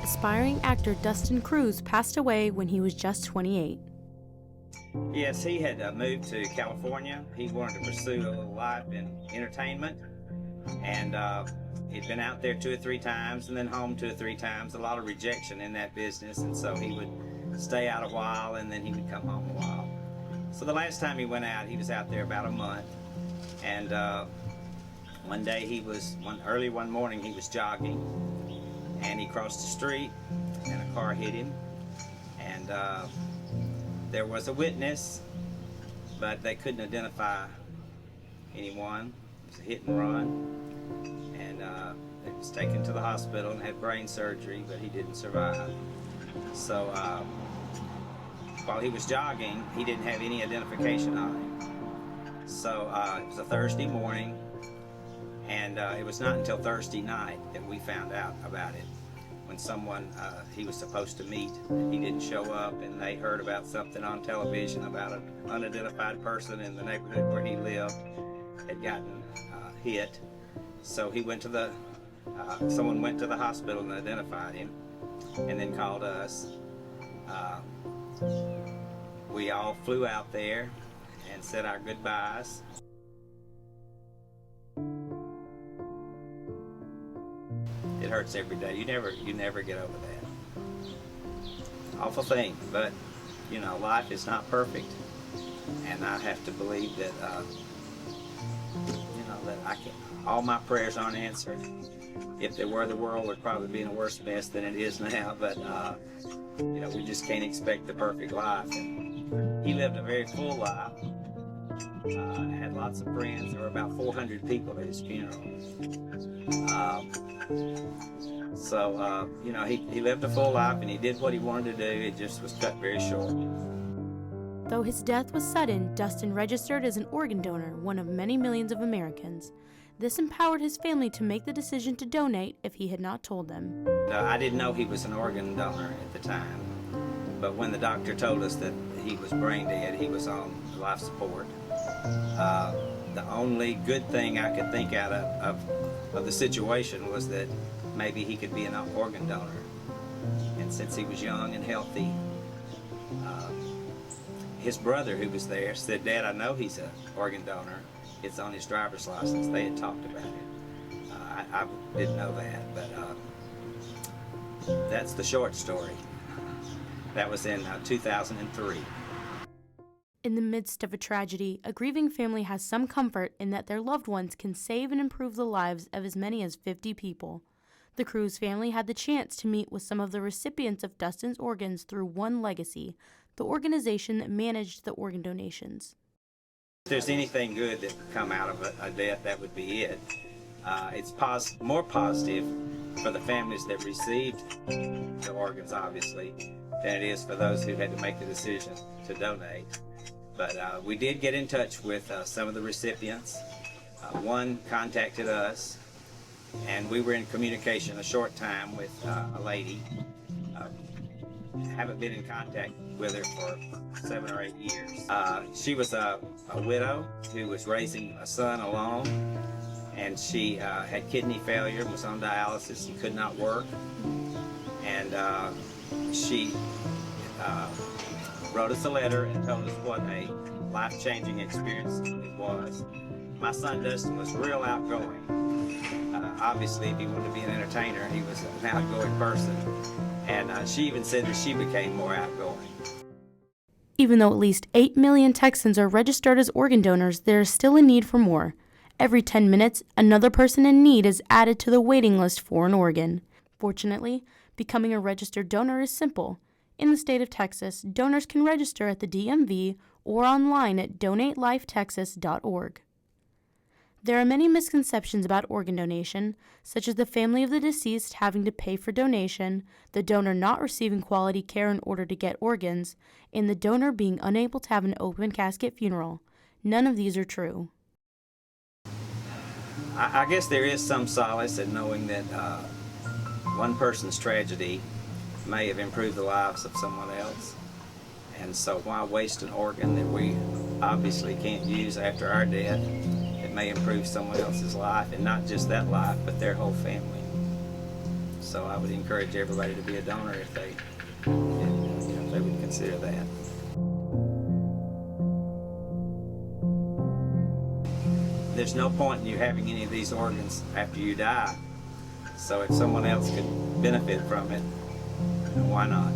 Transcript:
aspiring actor Dustin Cruse passed away when he was just 28. Yes, he had moved to California. He wanted to pursue a little life in entertainment, and he'd been out there 2 or 3 times and then home 2 or 3 times. A lot of rejection in that business, and so he would stay out a while and then he would come home a while. So the last time he went out, he was out there about a month, and one day early one morning he was jogging, and he crossed the street and a car hit him, and there was a witness, but they couldn't identify anyone. It was a hit and run, and he was taken to the hospital and had brain surgery, but he didn't survive. So while he was jogging, he didn't have any identification on him. So it was a Thursday morning, and it was not until Thursday night that we found out about it, when someone he was supposed to meet, he didn't show up, and they heard about something on television about an unidentified person in the neighborhood where he lived had gotten hit. So he went to someone went to the hospital and identified him, and then called us. We all flew out there and said our goodbyes. It hurts every day. You never get over that. Awful thing, but you know, life is not perfect, and I have to believe that that all my prayers aren't answered. If they were, the world would probably be in a worse mess than it is now. But we just can't expect the perfect life. And he lived a very full life. Had lots of friends. There were about 400 people at his funeral. He lived a full life, and he did what he wanted to do. It just was cut very short. Though his death was sudden, Dustin registered as an organ donor, one of many millions of Americans. This empowered his family to make the decision to donate if he had not told them. I didn't know he was an organ donor at the time, but when the doctor told us that he was brain dead, he was on life support. The only good thing I could think out of the situation was that maybe he could be an organ donor. And since he was young and healthy, his brother who was there said, "Dad, I know he's an organ donor. It's on his driver's license." They had talked about it. I didn't know that, but that's the short story. That was in 2003. In the midst of a tragedy, a grieving family has some comfort in that their loved ones can save and improve the lives of as many as 50 people. The Cruse family had the chance to meet with some of the recipients of Dustin's organs through One Legacy, the organization that managed the organ donations. If there's anything good that would come out of a death, that would be it. It's more positive for the families that received the organs, obviously, than it is for those who had to make the decision to donate. But we did get in touch with some of the recipients. One contacted us, and we were in communication a short time with a lady. Haven't been in contact with her for 7 or 8 years. She was a widow who was raising a son alone, and she had kidney failure, was on dialysis, and could not work. And she wrote us a letter and told us what a life-changing experience it was. My son Dustin was real outgoing. Obviously, if he wanted to be an entertainer, he was an outgoing person. And she even said that she became more outgoing. Even though at least 8 million Texans are registered as organ donors, there is still a need for more. Every 10 minutes, another person in need is added to the waiting list for an organ. Fortunately, becoming a registered donor is simple. In the state of Texas, donors can register at the DMV or online at donatelifetexas.org. There are many misconceptions about organ donation, such as the family of the deceased having to pay for donation, the donor not receiving quality care in order to get organs, and the donor being unable to have an open casket funeral. None of these are true. I guess there is some solace in knowing that one person's tragedy may have improved the lives of someone else. And so why waste an organ that we obviously can't use after our death? It may improve someone else's life, and not just that life, but their whole family. So I would encourage everybody to be a donor if they, if they would consider that. There's no point in you having any of these organs after you die. So if someone else could benefit from it, why not?